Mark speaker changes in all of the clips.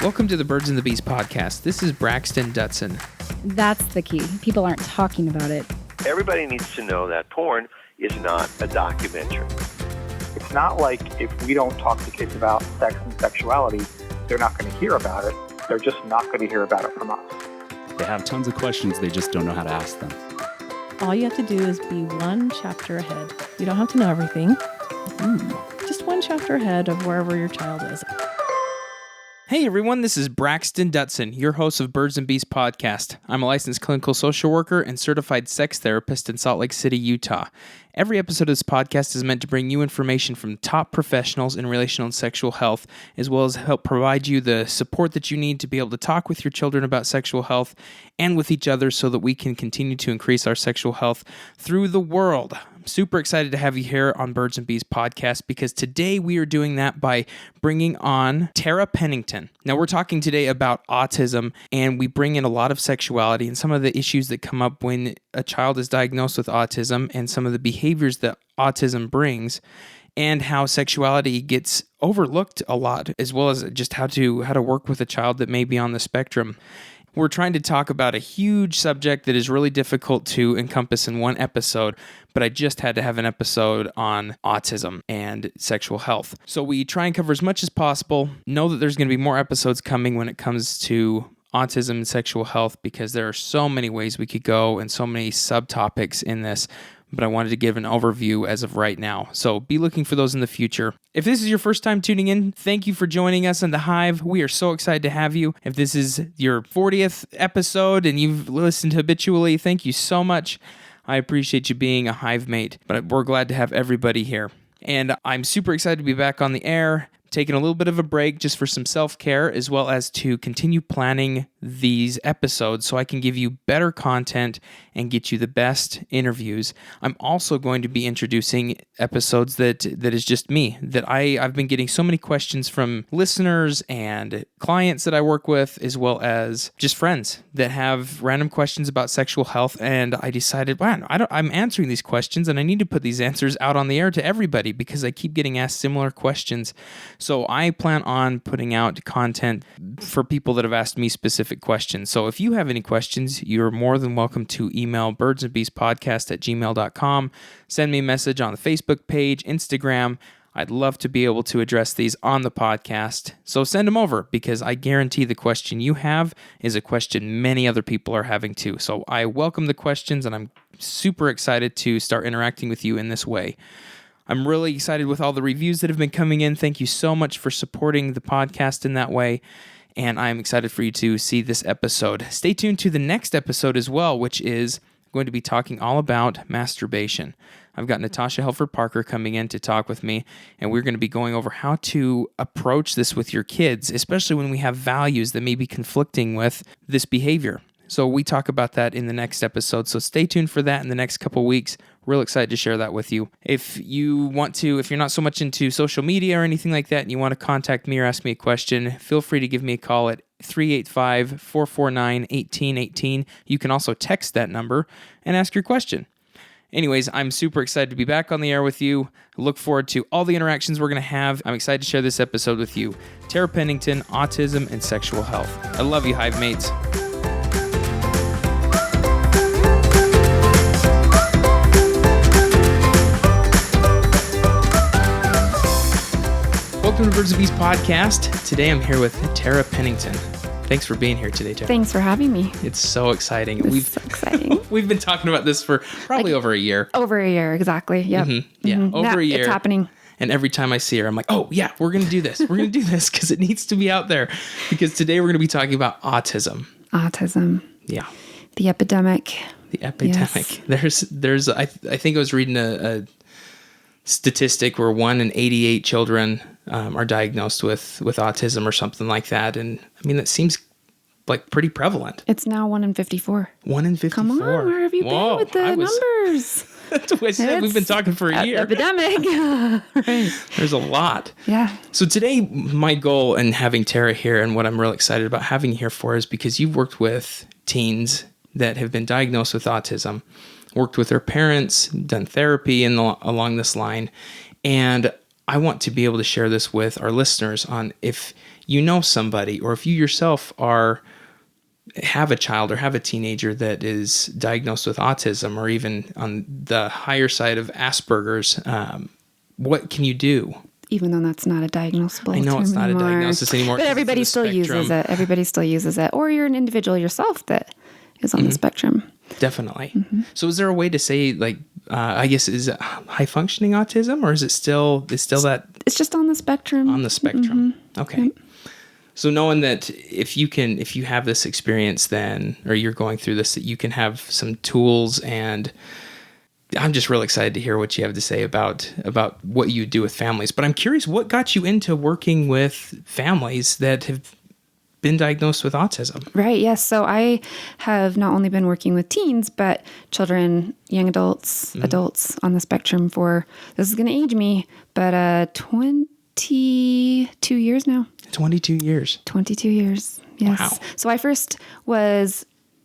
Speaker 1: Welcome to the Birds and the Bees podcast. This is Braxton Dutson.
Speaker 2: That's the key. People aren't talking about it.
Speaker 3: Everybody needs to know that porn is not a documentary.
Speaker 4: It's not like if we don't talk to kids about sex and sexuality, they're not going to hear about it. They're just not going to hear about it from us.
Speaker 5: They have tons of questions, they just don't know how to ask them.
Speaker 6: All you have to do is be one chapter ahead. You don't have to know everything. Just one chapter ahead of wherever your child is.
Speaker 1: Hey everyone, this is Braxton Dutson, your host of Birds and Bees podcast. I'm a licensed clinical social worker and certified sex therapist in Salt Lake City, Utah. Every episode of this podcast is meant to bring you information from top professionals in relational and sexual health, as well as help provide you the support that you need to be able to talk with your children about sexual health and with each other so that we can continue to increase our sexual health through the world. I'm super excited to have you here on Birds and Bees podcast because today we are doing that by bringing on Tara Pennington. Now we're talking today about autism, and we bring in a lot of sexuality and some of the issues that come up when a child is diagnosed with autism and some of the behaviors that autism brings, and how sexuality gets overlooked a lot, as well as just how to work with a child that may be on the spectrum. We're trying to talk about a huge subject that is really difficult to encompass in one episode, but I just had to have an episode on autism and sexual health. So we try and cover as much as possible. Know that there's going to be more episodes coming when it comes to autism and sexual health, because there are so many ways we could go and so many subtopics in this, but I wanted to give an overview as of right now. So be looking for those in the future. If this is your first time tuning in, thank you for joining us on The Hive. We are so excited to have you. If this is your 40th episode and you've listened habitually, thank you so much. I appreciate you being a Hive mate, but we're glad to have everybody here. And I'm super excited to be back on the air, taking a little bit of a break just for some self-care, as well as to continue planning these episodes so I can give you better content and get you the best interviews. I'm also going to be introducing episodes that is just me, that I've been getting so many questions from listeners and clients that I work with, as well as just friends that have random questions about sexual health, and I decided, wow, I'm answering these questions and I need to put these answers out on the air to everybody because I keep getting asked similar questions. So I plan on putting out content for people that have asked me specific questions. So if you have any questions, you're more than welcome to email birdsandbeespodcast@gmail.com. Send me a message on the Facebook page, Instagram. I'd love to be able to address these on the podcast. So send them over, because I guarantee the question you have is a question many other people are having too. So I welcome the questions, and I'm super excited to start interacting with you in this way. I'm really excited with all the reviews that have been coming in. Thank you so much for supporting the podcast in that way. And I'm excited for you to see this episode. Stay tuned to the next episode as well, which is going to be talking all about masturbation. I've got Natasha Helfer-Parker coming in to talk with me, and we're going to be going over how to approach this with your kids, especially when we have values that may be conflicting with this behavior. So we talk about that in the next episode. So stay tuned for that in the next couple weeks. Real excited to share that with you. If you're not so much into social media or anything like that, and you want to contact me or ask me a question, feel free to give me a call at 385-449-1818. You can also text that number and ask your question. Anyways, I'm super excited to be back on the air with you. I look forward to all the interactions we're going to have. I'm excited to share this episode with you. Tara Pennington, Autism and Sexual Health. I love you, Hive mates. Welcome to Birds and Bees podcast. Today I'm here with Tara Pennington. Thanks for being here today, Tara.
Speaker 2: Thanks for having me.
Speaker 1: It's so exciting.
Speaker 2: So exciting.
Speaker 1: We've been talking about this for probably over a year.
Speaker 2: Over a year, exactly. Yep.
Speaker 1: Yeah, over a year.
Speaker 2: It's happening.
Speaker 1: And every time I see her, I'm like, oh yeah, we're going to do this. We're going to do this because it needs to be out there. Because today we're going to be talking about autism.
Speaker 2: Autism.
Speaker 1: Yeah.
Speaker 2: The epidemic.
Speaker 1: The epidemic. Yes. There's. I think I was reading a statistic where 1 in 88 children are diagnosed with autism or something like that. And I mean, that seems like pretty prevalent.
Speaker 2: It's now 1 in 54.
Speaker 1: 1 in 54.
Speaker 2: Come on, where have you been with the numbers?
Speaker 1: That's what I said. We've been talking for a year.
Speaker 2: Epidemic. Right.
Speaker 1: There's a lot.
Speaker 2: Yeah.
Speaker 1: So today, my goal in having Tara here, and what I'm really excited about having you here for, is because you've worked with teens that have been diagnosed with autism, worked with their parents, done therapy along this line. And I want to be able to share this with our listeners on if you know somebody or if you yourself have a child or have a teenager that is diagnosed with autism or even on the higher side of Asperger's, what can you do?
Speaker 2: Even though that's not a diagnosable
Speaker 1: I know
Speaker 2: term
Speaker 1: it's not
Speaker 2: anymore.
Speaker 1: a diagnosis anymore.
Speaker 2: But everybody still uses it. Everybody still uses it. Or you're an individual yourself that is on the spectrum.
Speaker 1: Definitely. So is there a way to say, like, I guess, is it high functioning autism, or is it still that?
Speaker 2: It's just on the spectrum.
Speaker 1: On the spectrum. Okay. So knowing that if you have this experience then, or you're going through this, that you can have some tools, and I'm just really excited to hear what you have to say about what you do with families. But I'm curious, what got you into working with families that have been diagnosed with autism?
Speaker 2: Right. Yes. So I have not only been working with teens, but children, young adults, adults on the spectrum for, this is going to age me, but 22 years now. 22 years. 22 years. Yes.
Speaker 1: Wow.
Speaker 2: So I first was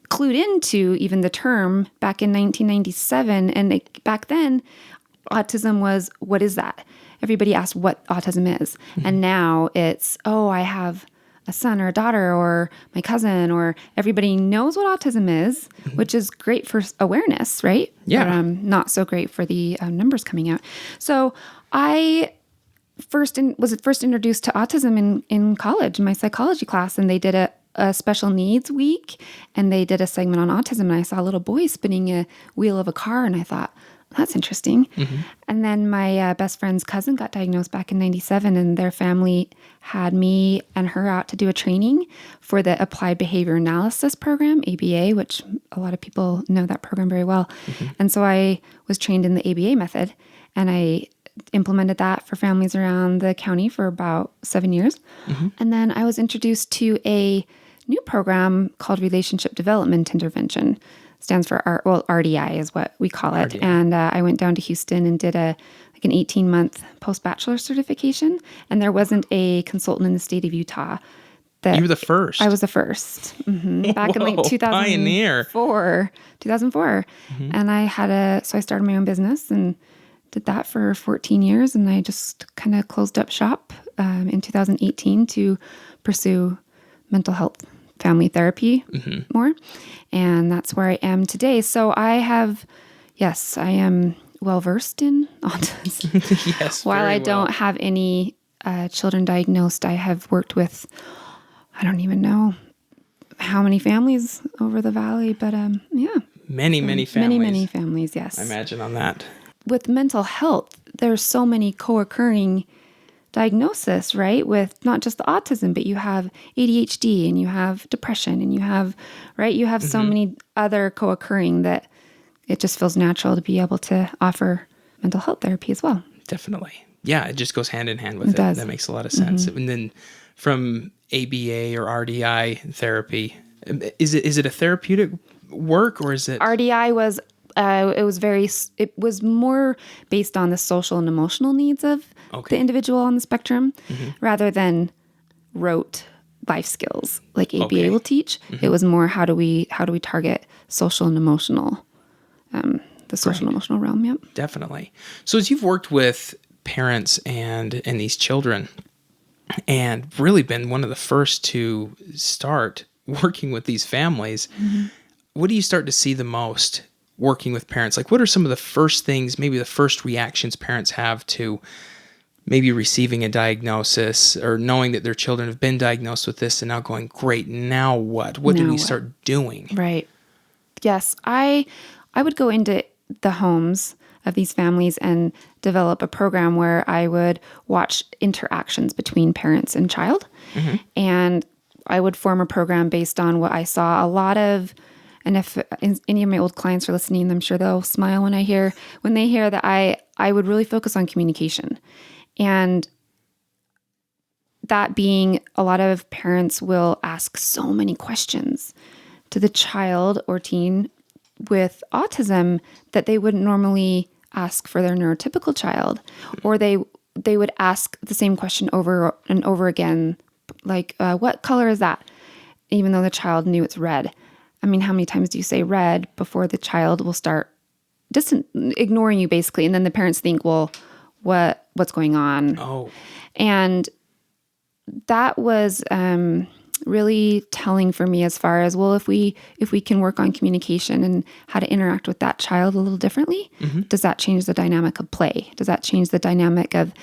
Speaker 2: clued into even the term back in 1997. And back then, autism was, what is that? Everybody asked what autism is. And now it's, I have a son or a daughter or my cousin, or everybody knows what autism is, which is great for awareness, right?
Speaker 1: Yeah.
Speaker 2: But not so great for the numbers coming out. So I was first introduced to autism in college, in my psychology class, and they did a special needs week, and they did a segment on autism, and I saw a little boy spinning a wheel of a car, and I thought, that's interesting. And then my best friend's cousin got diagnosed back in 97, and their family had me and her out to do a training for the Applied Behavior Analysis program, ABA, which a lot of people know that program very well. And so I was trained in the ABA method, and I implemented that for families around the county for about 7 years. And then I was introduced to a new program called Relationship Development Intervention. Stands for RDI is what we call it. RDI. And I went down to Houston and did an 18-month post-bachelor certification. And there wasn't a consultant in the state of Utah.
Speaker 1: You were the first.
Speaker 2: I was the first. Back in like 2004.
Speaker 1: Pioneer.
Speaker 2: 2004. And so I started my own business and did that for 14 years. And I just kind of closed up shop in 2018 to pursue mental health family therapy more. And that's where I am today. So I am well-versed in autism.
Speaker 1: Yes.
Speaker 2: While I don't have any children diagnosed, I have worked with, I don't even know how many families over the valley, but
Speaker 1: Many families.
Speaker 2: Many families, yes.
Speaker 1: I imagine on that.
Speaker 2: With mental health, there's so many co-occurring diagnosis, right? With not just the autism, but you have ADHD and you have depression and you have so many other co-occurring that it just feels natural to be able to offer mental health therapy as well.
Speaker 1: Definitely. Yeah, it just goes hand in hand with it. That makes a lot of sense. And then from ABA or RDI therapy, is it a therapeutic work, or is it?
Speaker 2: RDI was it was more based on the social and emotional needs of the individual on the spectrum rather than rote life skills like ABA will teach. It was more how do we target social and emotional, the social and emotional realm. Yep.
Speaker 1: Definitely. So as you've worked with parents and these children and really been one of the first to start working with these families, what do you start to see the most working with parents? Like, what are some of the first things, maybe the first reactions parents have to maybe receiving a diagnosis or knowing that their children have been diagnosed with this and now going, great, now what? What do we start doing?
Speaker 2: Right. Yes. I would go into the homes of these families and develop a program where I would watch interactions between parents and child. And I would form a program based on what I saw a lot of. And if any of my old clients are listening, I'm sure they'll smile when they hear that I would really focus on communication. And that being, a lot of parents will ask so many questions to the child or teen with autism that they wouldn't normally ask for their neurotypical child, or they would ask the same question over and over again, like, what color is that? Even though the child knew it's red. I mean, how many times do you say red before the child will start ignoring you, basically? And then the parents think, well, what's going on.
Speaker 1: Oh,
Speaker 2: And that was really telling for me as far as, well, if we can work on communication and how to interact with that child a little differently, does that change the dynamic of play? Does that change the dynamic of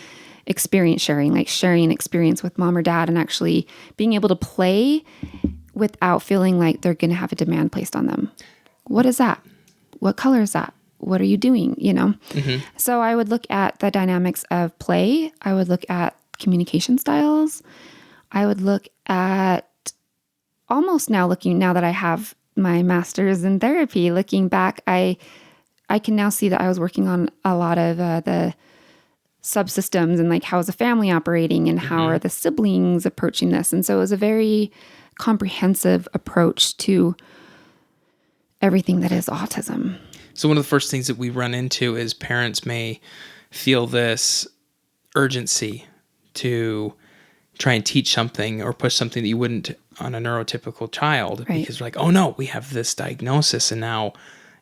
Speaker 2: experience sharing, like sharing an experience with mom or dad and actually being able to play without feeling like they're going to have a demand placed on them? What is that? What color is that? What are you doing? So I would look at the dynamics of play. I would look at communication styles. I would look at now that I have my master's in therapy, looking back, I can now see that I was working on a lot of the subsystems and like, how is the family operating and how are the siblings approaching this? And so it was a very comprehensive approach to everything that is autism.
Speaker 1: so one of the first things that we run into is parents may feel this urgency to try and teach something or push something that you wouldn't on a neurotypical child,
Speaker 2: Right.
Speaker 1: because like, oh no, we have this diagnosis, and now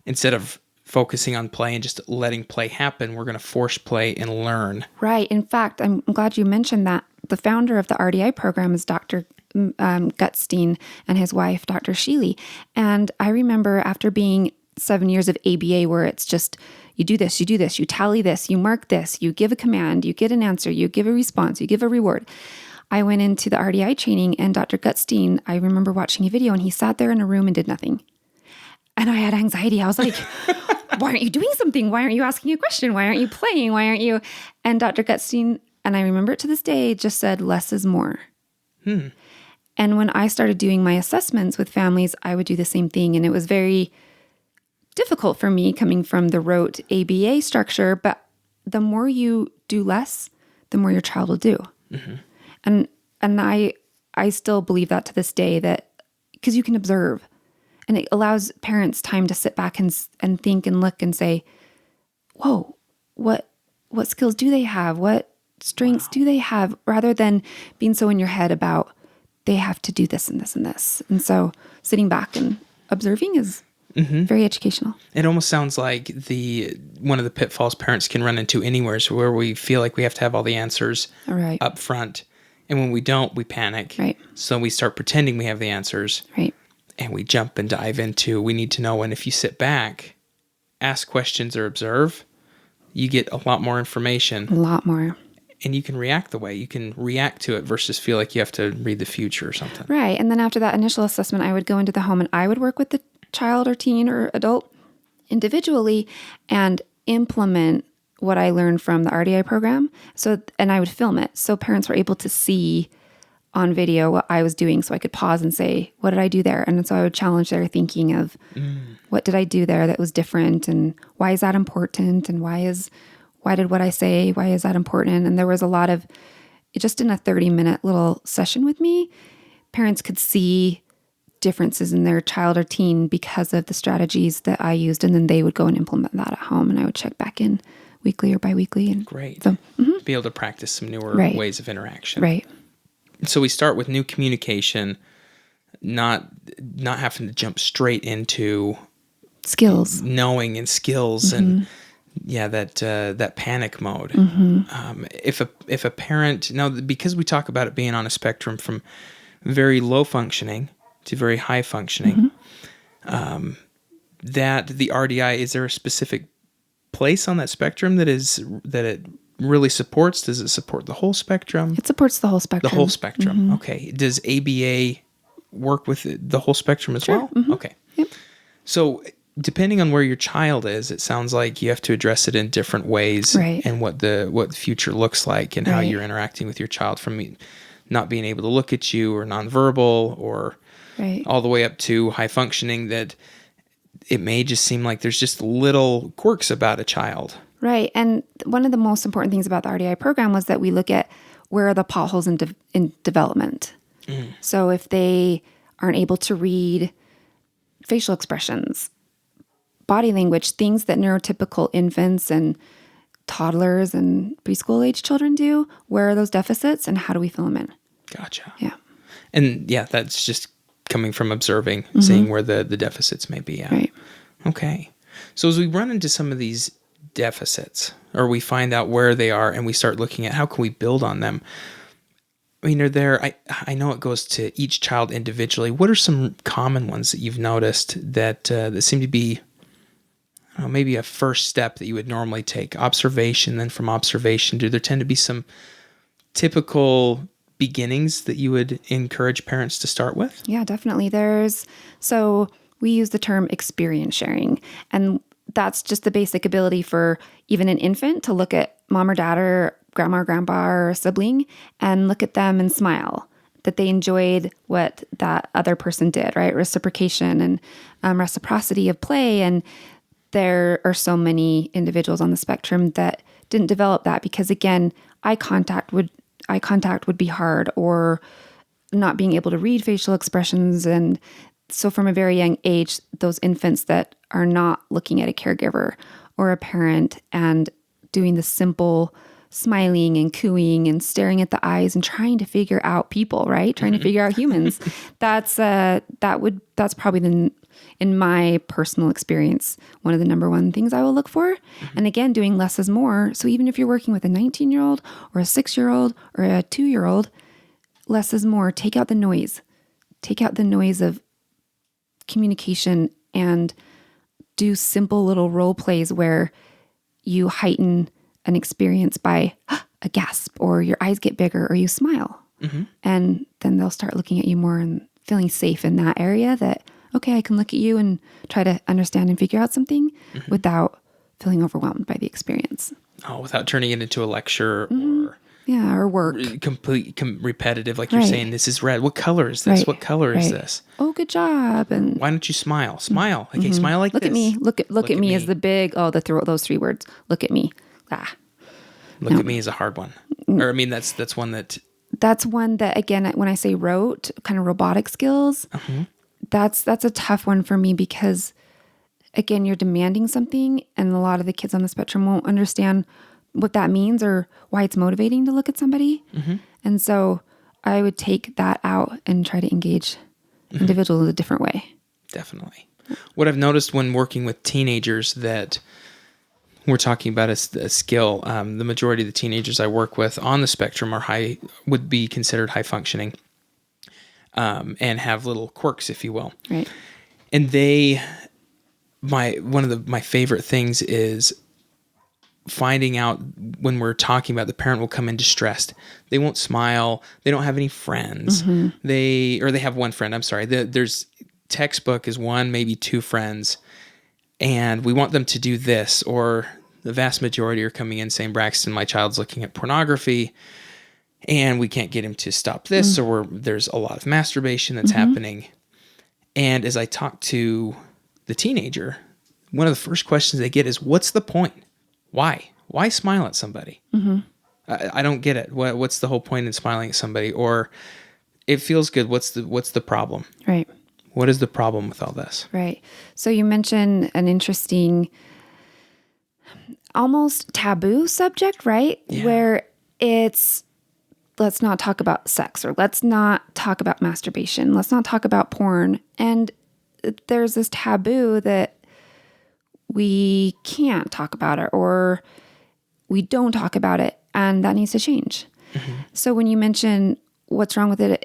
Speaker 1: instead of focusing on play and just letting play happen, we're going to force play and learn.
Speaker 2: Right. In fact, I'm glad you mentioned that. The founder of the RDI program is Dr. Gutstein and his wife, Dr. Sheely. And I remember after being 7 years of ABA, where it's just, you do this, you tally this, you mark this, you give a command, you get an answer, you give a response, you give a reward. I went into the RDI training, and Dr. Gutstein, I remember watching a video, and he sat there in a room and did nothing. And I had anxiety. I was like, why aren't you doing something? Why aren't you asking a question? Why aren't you playing? Why aren't you? And Dr. Gutstein, and I remember it to this day, just said, less is more. And when I started doing my assessments with families, I would do the same thing. And it was very difficult for me coming from the rote ABA structure. But the more you do less, the more your child will do. And I still believe that to this day, that because you can observe. And it allows parents time to sit back and think and look and say, whoa, what skills do they have? What strengths do they have? Rather than being so in your head about they have to do this and this and this. And so sitting back and observing is very educational.
Speaker 1: It almost sounds like one of the pitfalls parents can run into anywhere is where we feel like we have to have all the answers
Speaker 2: Right.
Speaker 1: up front. And when we don't, we panic.
Speaker 2: Right.
Speaker 1: So we start pretending we have the answers.
Speaker 2: Right.
Speaker 1: And we jump and dive into, we need to know. And if you sit back, ask questions or observe, you get a lot more information.
Speaker 2: A lot more.
Speaker 1: And you can react the way. You can react to it versus feel like you have to read the future or something.
Speaker 2: Right. And then after that initial assessment, I would go into the home and I would work with the child or teen or adult individually and implement what I learned from the RDI program. And I would film it. So parents were able to see on video what I was doing, so I could pause and say, what did I do there? And so I would challenge their thinking of what did I do there that was different, and why is that important, and why did what I say, why is that important? And there was a lot of, just in a 30-minute little session with me, parents could see differences in their child or teen because of the strategies that I used, and then they would go and implement that at home, and I would check back in weekly or biweekly. And
Speaker 1: great.
Speaker 2: So,
Speaker 1: be able to practice some newer ways of interaction.
Speaker 2: Right.
Speaker 1: So we start with new communication, not having to jump straight into
Speaker 2: skills,
Speaker 1: knowing and skills, and that panic mode. If a parent, now because we talk about it being on a spectrum from very low functioning to very high functioning, that the RDI, is there a specific place on that spectrum that it really supports? Does it support the whole spectrum?
Speaker 2: It supports the whole spectrum.
Speaker 1: The whole spectrum. Okay. Does ABA work with the whole spectrum as well? Okay.
Speaker 2: Yep.
Speaker 1: So depending on where your child is, it sounds like you have to address it in different ways,
Speaker 2: right,
Speaker 1: and what the future looks like, and how you're interacting with your child, from not being able to look at you or nonverbal, or all the way up to high functioning, that it may just seem like there's just little quirks about a child.
Speaker 2: Right. And one of the most important things about the RDI program was that we look at where are the potholes in development. So if they aren't able to read facial expressions, body language, things that neurotypical infants and toddlers and preschool age children do, where are those deficits and how do we fill them in?
Speaker 1: Gotcha.
Speaker 2: Yeah.
Speaker 1: And that's just coming from observing, seeing where the deficits may be at.
Speaker 2: Right.
Speaker 1: Okay. So as we run into some of these deficits, or we find out where they are, and we start looking at how can we build on them. I mean, I know it goes to each child individually. What are some common ones that you've noticed that seem to be, I don't know, maybe a first step that you would normally take? Observation, then from observation, do there tend to be some typical beginnings that you would encourage parents to start with?
Speaker 2: Yeah, definitely. So we use the term experience sharing, and that's just the basic ability for even an infant to look at mom or dad or grandma or grandpa or a sibling and look at them and smile, that they enjoyed what that other person did, right? Reciprocation and reciprocity of play. And there are so many individuals on the spectrum that didn't develop that because, again, eye contact would be hard, or not being able to read facial expressions. And so from a very young age, those infants that are not looking at a caregiver or a parent and doing the simple smiling and cooing and staring at the eyes and trying to figure out people, right? Trying to figure out humans. That's probably in my personal experience, one of the number one things I will look for. And again, doing less is more. So even if you're working with a 19-year-old or a 6-year-old or a 2-year-old, less is more. Take out the noise. Take out the noise of communication and do simple little role plays where you heighten an experience by a gasp, or your eyes get bigger, or you smile. And then they'll start looking at you more and feeling safe in that area that, okay, I can look at you and try to understand and figure out something without feeling overwhelmed by the experience.
Speaker 1: Oh, without turning it into a lecture
Speaker 2: or work.
Speaker 1: Repetitive, like you're saying, this is red. What color is this? What color is this?
Speaker 2: Oh, good job. And
Speaker 1: why don't you smile? Smile. Okay, smile like
Speaker 2: look
Speaker 1: this.
Speaker 2: At me. Look at me as the big, those 3 words. Look at me.
Speaker 1: Look at me is a hard one. Or I mean, that's one that...
Speaker 2: That's one that, again, when I say rote, kind of robotic skills, that's a tough one for me because, again, you're demanding something, and a lot of the kids on the spectrum won't understand what that means or why it's motivating to look at somebody. And so I would take that out and try to engage individuals a different way.
Speaker 1: Definitely. What I've noticed when working with teenagers that we're talking about a skill, the majority of the teenagers I work with on the spectrum would be considered high functioning, and have little quirks, if you will.
Speaker 2: Right.
Speaker 1: And one of my favorite things is finding out when we're talking about, the parent will come in distressed. They won't smile. They don't have any friends. They have one friend. I'm sorry. There's textbook is one, maybe 2 friends. And we want them to do this, or the vast majority are coming in saying, Braxton, my child's looking at pornography and we can't get him to stop this, or there's a lot of masturbation that's happening. And as I talk to the teenager, one of the first questions they get is, what's the point? Why? Why smile at somebody? I don't get it. What's the whole point in smiling at somebody? Or it feels good. What's the problem?
Speaker 2: Right.
Speaker 1: What is the problem with all this?
Speaker 2: Right. So you mentioned an interesting, almost taboo subject, right?
Speaker 1: Yeah.
Speaker 2: Where it's, let's not talk about sex, or let's not talk about masturbation. Let's not talk about porn. And there's this taboo that we can't talk about it, or we don't talk about it, and that needs to change. So when you mention what's wrong with it,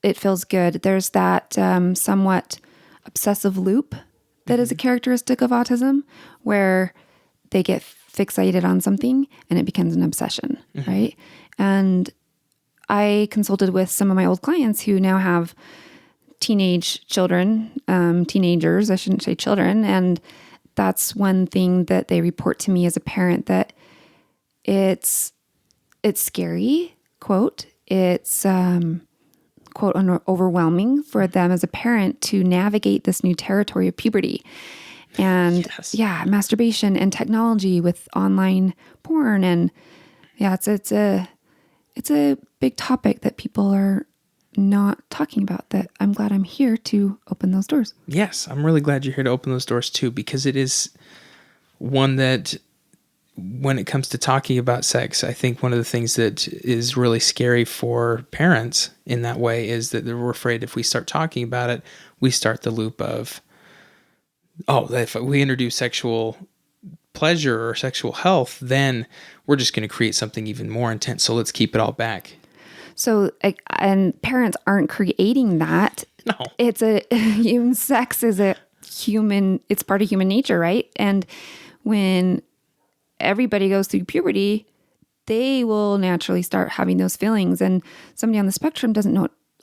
Speaker 2: it feels good. There's that somewhat obsessive loop that is a characteristic of autism, where they get fixated on something and it becomes an obsession, right? And I consulted with some of my old clients who now have teenage children, teenagers, I shouldn't say children. And that's one thing that they report to me as a parent, that it's scary, quote, it's quote, overwhelming for them as a parent to navigate this new territory of puberty. And masturbation and technology with online porn. And it's a big topic that people are not talking about, that I'm glad I'm here to open those doors.
Speaker 1: Yes, I'm really glad you're here to open those doors too, because it is one that, when it comes to talking about sex, I think one of the things that is really scary for parents in that way is that they're afraid if we start talking about it, we start the loop of, if we introduce sexual pleasure or sexual health, then we're just going to create something even more intense. So let's keep it all back.
Speaker 2: So, and parents aren't creating that.
Speaker 1: No.
Speaker 2: It's human sex is it's part of human nature, right? And when everybody goes through puberty, they will naturally start having those feelings. And somebody on the spectrum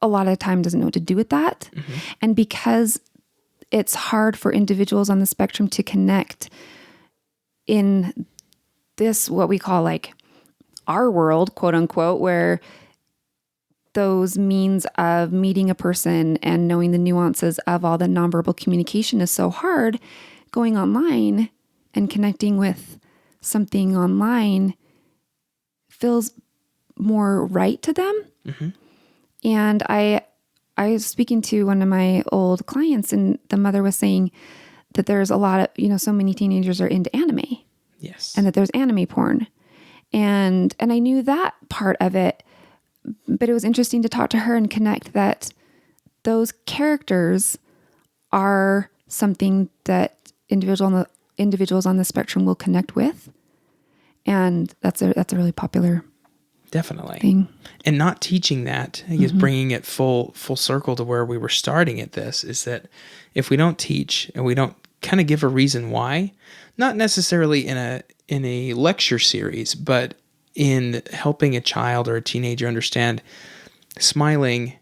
Speaker 2: a lot of the time doesn't know what to do with that. Mm-hmm. And because it's hard for individuals on the spectrum to connect in this, what we call like our world, quote unquote, where those means of meeting a person and knowing the nuances of all the nonverbal communication is so hard, going online and connecting with something online feels more right to them. Mm-hmm. And I was speaking to one of my old clients, and the mother was saying that there's a lot of, so many teenagers are into anime.
Speaker 1: Yes.
Speaker 2: And that there's anime porn. And I knew that part of it, but it was interesting to talk to her and connect that those characters are something that individuals on the spectrum will connect with. And that's a really popular
Speaker 1: definitely
Speaker 2: thing.
Speaker 1: And not teaching that, I guess, bringing it full circle to where we were starting at this, is that if we don't teach and we don't kind of give a reason why, not necessarily in a lecture series, but in helping a child or a teenager understand smiling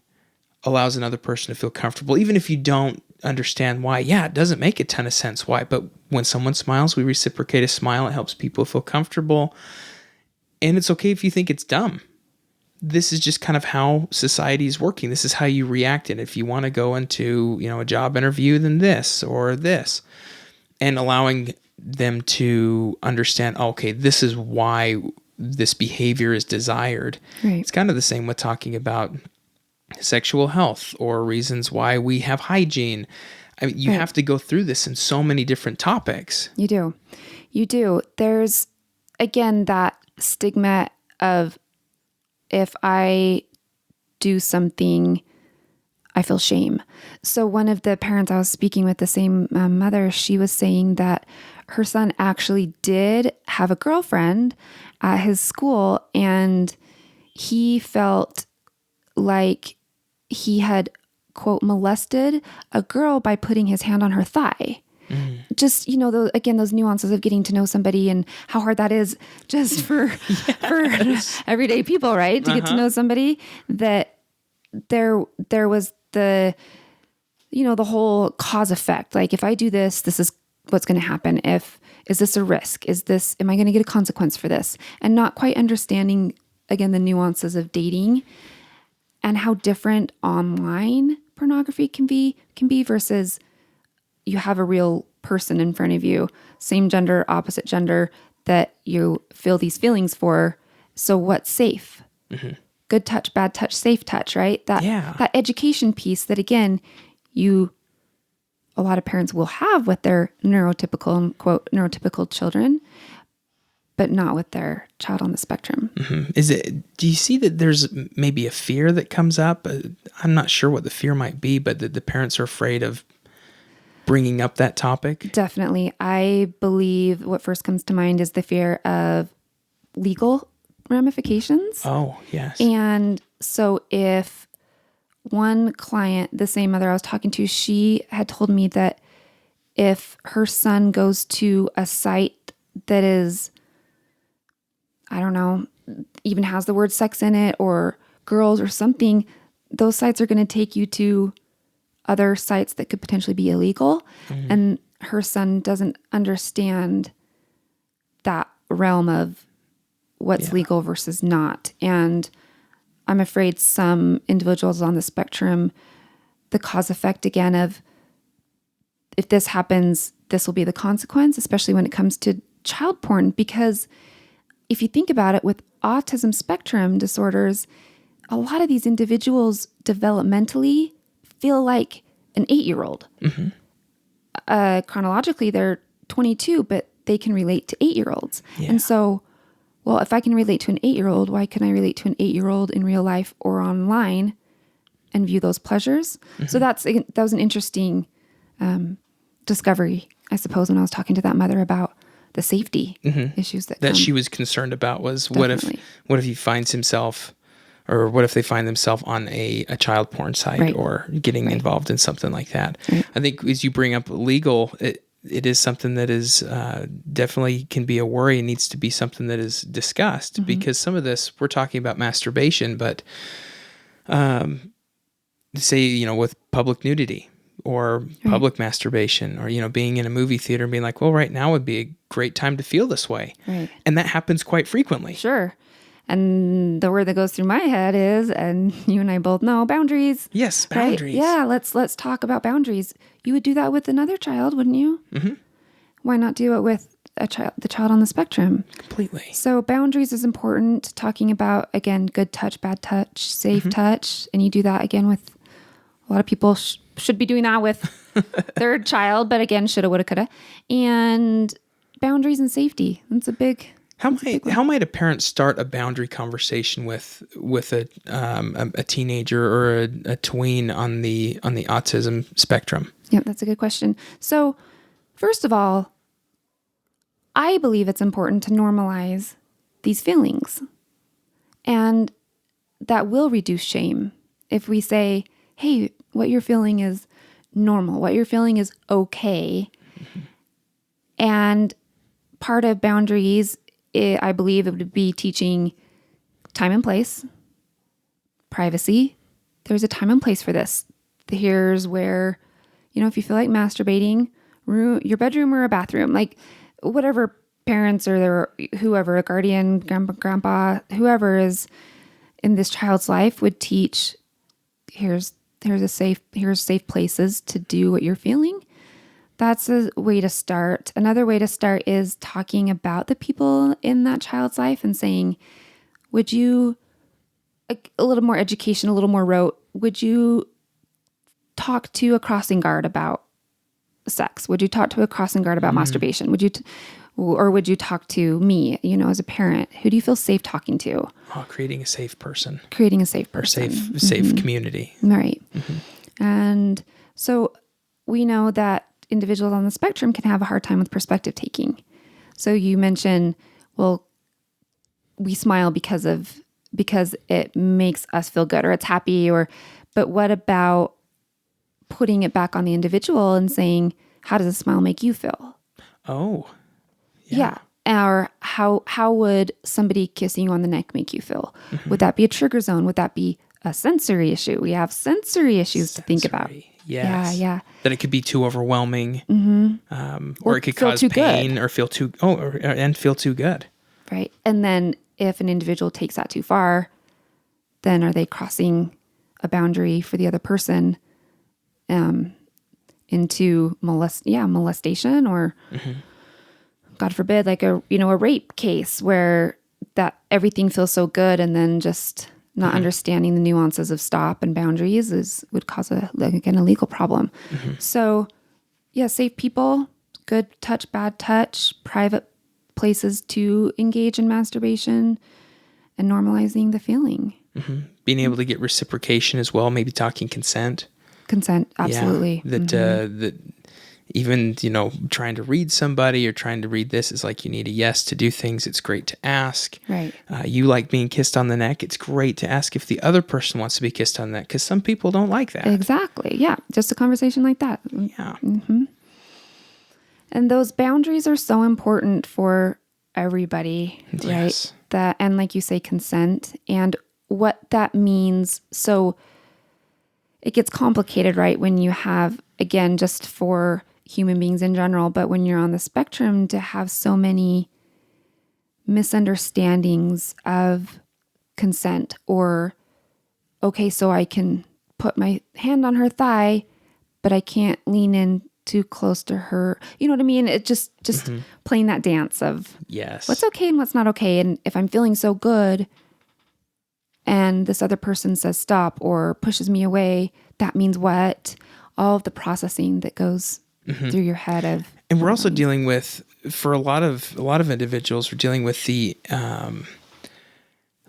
Speaker 1: allows another person to feel comfortable, even if you don't understand why. Yeah, it doesn't make a ton of sense why, but when someone smiles, we reciprocate a smile. It helps people feel comfortable. And it's okay if you think it's dumb. This is just kind of how society is working. This is how you react. And if you want to go into, a job interview, then this or this. And allowing them to understand, okay, this is why this behavior is desired.
Speaker 2: Right.
Speaker 1: It's kind of the same with talking about sexual health or reasons why we have hygiene. I mean, you have to go through this in so many different topics.
Speaker 2: You do. There's, again, that stigma of if I do something, I feel shame. So one of the parents I was speaking with, the same mother, she was saying that her son actually did have a girlfriend at his school, and he felt like he had, quote, molested a girl by putting his hand on her thigh. Mm. Just, those nuances of getting to know somebody and how hard that is just for everyday people, right? To get to know somebody, that there was the whole cause effect. Like, if I do this, this is what's going to happen. Is this a risk? Am I going to get a consequence for this? And not quite understanding, again, the nuances of dating and how different online pornography can be versus you have a real person in front of you, same gender, opposite gender, that you feel these feelings for. So what's safe? Mm-hmm. Good touch, bad touch, safe touch, right? That education piece that, again, a lot of parents will have with their neurotypical, quote, neurotypical children, but not with their child on the spectrum. Mm-hmm.
Speaker 1: Do you see that there's maybe a fear that comes up? I'm not sure what the fear might be, but that the parents are afraid of bringing up that topic?
Speaker 2: Definitely. I believe what first comes to mind is the fear of legal ramifications.
Speaker 1: Oh, yes.
Speaker 2: And so if one client, the same mother I was talking to, she had told me that if her son goes to a site that is, I don't know, even has the word sex in it or girls or something, those sites are going to take you to other sites that could potentially be illegal. Mm-hmm. And her son doesn't understand that realm of what's legal versus not. And I'm afraid some individuals on the spectrum, the cause effect again of if this happens, this will be the consequence, especially when it comes to child porn. Because if you think about it, with autism spectrum disorders, a lot of these individuals developmentally feel like an 8-year-old. Mm-hmm. Chronologically, they're 22, but they can relate to 8-year-olds. Yeah. And so, well, if I can relate to an 8-year-old, why can I relate to an 8-year-old in real life or online and view those pleasures? Mm-hmm. So that was an interesting discovery, I suppose, when I was talking to that mother about the safety issues that
Speaker 1: she was concerned about was what if he finds himself, or what if they find themselves on a child porn site or getting involved in something like that. I think as you bring up legal, it is something that is definitely can be a worry and needs to be something that is discussed, because some of this, we're talking about masturbation, but say, with public nudity or public masturbation, or, being in a movie theater and being like, well, right now would be a great time to feel this way.
Speaker 2: Right.
Speaker 1: And that happens quite frequently.
Speaker 2: Sure. And the word that goes through my head is, and you and I both know, boundaries.
Speaker 1: Yes, boundaries.
Speaker 2: Right? Yeah, let's talk about boundaries. You would do that with another child, wouldn't you? Mm-hmm. Why not do it with the child on the spectrum?
Speaker 1: Completely.
Speaker 2: So boundaries is important. Talking about, again, good touch, bad touch, safe touch. And you do that, again, with a lot of people should be doing that with their child, but again, shoulda, woulda, coulda. And boundaries and safety. That's a big...
Speaker 1: How might a parent start a boundary conversation with a teenager or a tween on the autism spectrum?
Speaker 2: Yeah, that's a good question. So, first of all, I believe it's important to normalize these feelings, and that will reduce shame if we say, "Hey, what you're feeling is normal. What you're feeling is okay." And part of boundaries, I believe, it would be teaching time and place, privacy. There's a time and place for this. Here's where, if you feel like masturbating, your bedroom or a bathroom, like whatever parents or whoever, a guardian, grandpa, whoever is in this child's life would teach, here's safe places to do what you're feeling. That's a way to start. Another way to start is talking about the people in that child's life and saying, would you, a little more education, a little more rote, would you talk to a crossing guard about sex? Would you talk to a crossing guard about masturbation? Would you, or would you talk to me, as a parent? Who do you feel safe talking to?
Speaker 1: Oh, creating a safe person.
Speaker 2: Creating a safe person.
Speaker 1: Or safe community.
Speaker 2: Right. And so we know that individuals on the spectrum can have a hard time with perspective taking. So you mentioned, well, we smile because it makes us feel good or it's happy, but what about putting it back on the individual and saying, how does a smile make you feel?
Speaker 1: Oh,
Speaker 2: yeah. Or how would somebody kissing you on the neck make you feel? Would that be a trigger zone? Would that be a sensory issue? We have sensory issues to think about.
Speaker 1: Yes.
Speaker 2: Yeah.
Speaker 1: That it could be too overwhelming, or it could cause pain, or feel too good.
Speaker 2: Right. And then if an individual takes that too far, then are they crossing a boundary for the other person into molestation, or God forbid, like a rape case where that everything feels so good, and then just not understanding the nuances of stop and boundaries would cause a legal problem. So, yeah, safe people, good touch, bad touch, private places to engage in masturbation, and normalizing the feeling.
Speaker 1: Being able to get reciprocation as well, maybe talking consent.
Speaker 2: Consent, absolutely.
Speaker 1: Yeah, that even, trying to read somebody or trying to read this is like, you need a yes to do things. It's great to ask.
Speaker 2: Right.
Speaker 1: You like being kissed on the neck. It's great to ask if the other person wants to be kissed on the neck, because some people don't like that.
Speaker 2: Exactly. Yeah. Just a conversation like that.
Speaker 1: Yeah.
Speaker 2: And those boundaries are so important for everybody, right?
Speaker 1: Yes.
Speaker 2: And like you say, consent and what that means. So it gets complicated, right? When you have, again, just for human beings in general, but when you're on the spectrum, to have so many misunderstandings of consent, or, okay, so I can put my hand on her thigh, but I can't lean in too close to her. You know what I mean? It just playing that dance of what's okay and what's not okay. And if I'm feeling so good and this other person says stop or pushes me away, that means what? All of the processing that goes through your head of.
Speaker 1: And we're also dealing with, for a lot of individuals, we're dealing with the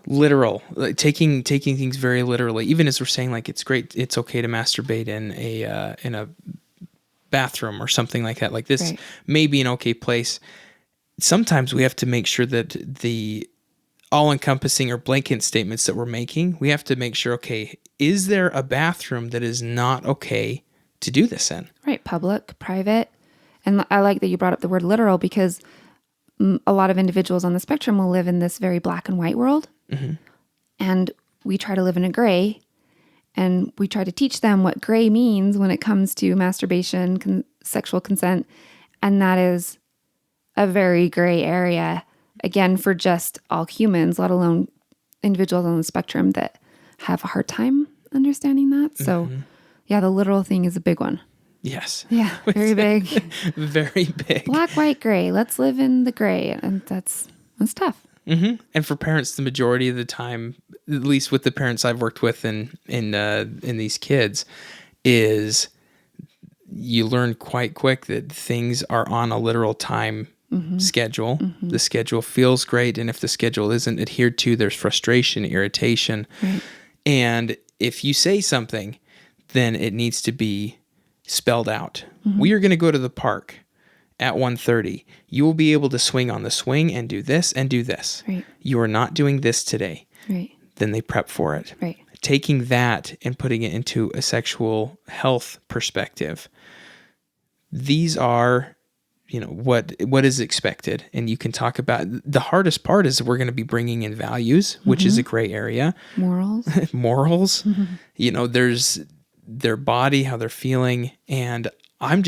Speaker 1: literal, like taking things very literally. Even as we're saying, like, it's okay to masturbate in a bathroom or something like that. Like, this may be an okay place. sometimes we have to make sure that the all-encompassing or blanket statements that we're making, we have to make sure, okay, is there a bathroom that is not okay to do this in?
Speaker 2: Right. Public, private. And I like that you brought up the word literal, because a lot of individuals on the spectrum will live in this very black and white world.
Speaker 1: Mm-hmm.
Speaker 2: And we try to live in a gray, and we try to teach them what gray means when it comes to masturbation, sexual consent. And that is a very gray area, again, for just all humans, let alone individuals on the spectrum that have a hard time understanding that. So, yeah, the literal thing is a big one.
Speaker 1: Yes.
Speaker 2: Yeah, very big.
Speaker 1: Very big.
Speaker 2: Black, white, gray. Let's live in the gray. And that's tough.
Speaker 1: Mm-hmm. And for parents, the majority of the time, at least with the parents I've worked with in these kids, is you learn quite quick that things are on a literal time schedule. Mm-hmm. The schedule feels great, and if the schedule isn't adhered to, there's frustration, irritation.
Speaker 2: Right.
Speaker 1: And if you say something, then it needs to be spelled out. We are going to go to the park at 1:30. You will be able to swing on the swing and do this and do this.
Speaker 2: Right.
Speaker 1: You are not doing this today.
Speaker 2: Right.
Speaker 1: Then they prep for it.
Speaker 2: Right.
Speaker 1: Taking that and putting it into a sexual health perspective. These are, what is expected. And you can talk about, the hardest part is we're going to be bringing in values, which is a gray area.
Speaker 2: Morals.
Speaker 1: Morals. There's their body, how they're feeling. And I'm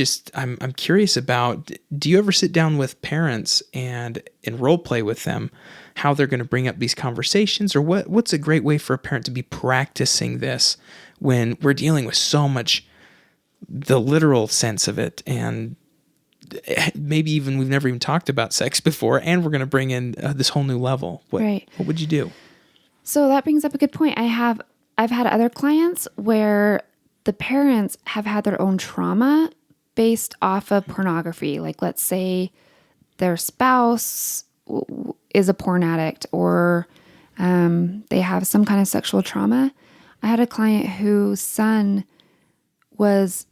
Speaker 1: curious about, do you ever sit down with parents and role play with them, how they're going to bring up these conversations, or what's a great way for a parent to be practicing this when we're dealing with so much the literal sense of it, and maybe even we've never even talked about sex before, and we're going to bring in this whole new level. What would you do?
Speaker 2: So that brings up a good point. I've had other clients where the parents have had their own trauma based off of pornography. Like, let's say their spouse is a porn addict, or they have some kind of sexual trauma. I had a client whose son was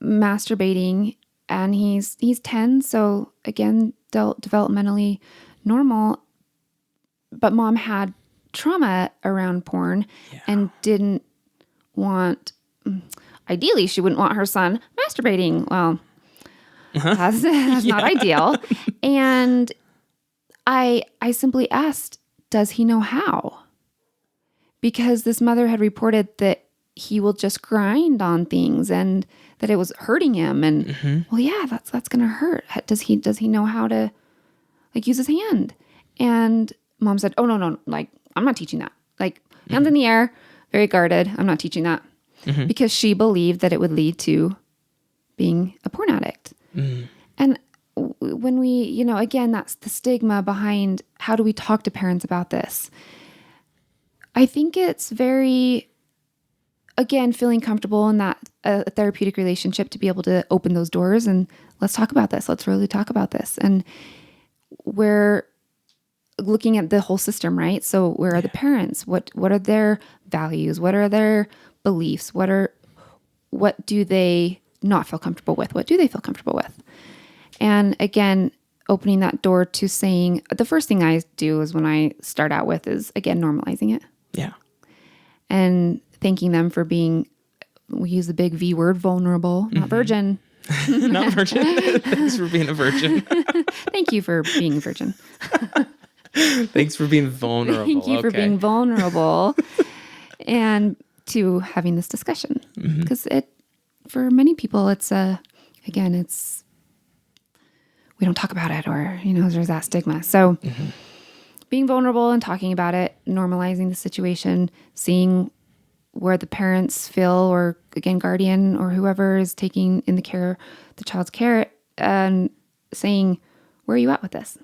Speaker 2: masturbating, and he's 10, so again, developmentally normal, but mom had trauma around porn and didn't want, ideally she wouldn't want her son masturbating. Well, that's not ideal. And I simply asked, does he know how? Because this mother had reported that he will just grind on things and that it was hurting him. And well, yeah, that's going to hurt. Does he know how to use his hand? And mom said, oh, no, like, I'm not teaching that. Like, hands in the air, very guarded. I'm not teaching that. Because she believed that it would lead to being a porn addict. And when we, again, that's the stigma behind how do we talk to parents about this? I think it's very, again, feeling comfortable in that a therapeutic relationship to be able to open those doors and let's talk about this. Let's really talk about this. And we're looking at the whole system, right? So where are the parents? What are their values? What are their beliefs? What do they not feel comfortable with? What do they feel comfortable with? And again, opening that door to saying, the first thing I do is when I start out with is, again, normalizing it.
Speaker 1: Yeah.
Speaker 2: And thanking them for being, we use the big V word, vulnerable, not virgin.
Speaker 1: Not virgin. Thanks for being a virgin.
Speaker 2: Thank you for being a virgin.
Speaker 1: Thanks for being vulnerable.
Speaker 2: Thank you for being vulnerable and to having this discussion. Because for many people, it's we don't talk about it, or, there's that stigma. So being vulnerable and talking about it, normalizing the situation, seeing where the parents feel, or again, guardian or whoever is taking in the child's care, and saying, where are you at with this?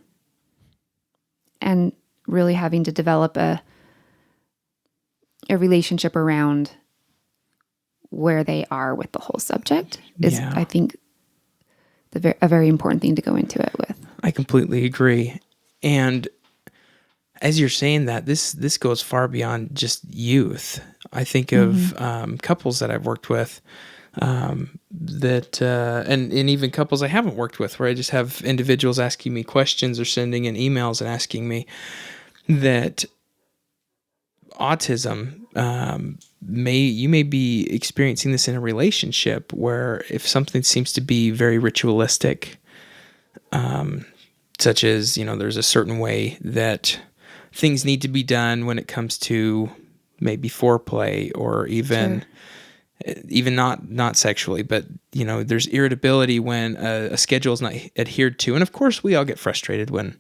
Speaker 2: And really having to develop a relationship around where they are with the whole subject is, I think, a very important thing to go into it with.
Speaker 1: I completely agree. And as you're saying that, this goes far beyond just youth. I think of couples that I've worked with and even couples I haven't worked with, where I just have individuals asking me questions or sending in emails and asking me that autism, you may be experiencing this in a relationship where if something seems to be very ritualistic, such as, there's a certain way that things need to be done when it comes to maybe foreplay, or even not sexually, but there's irritability when a schedule is not adhered to. And of course we all get frustrated when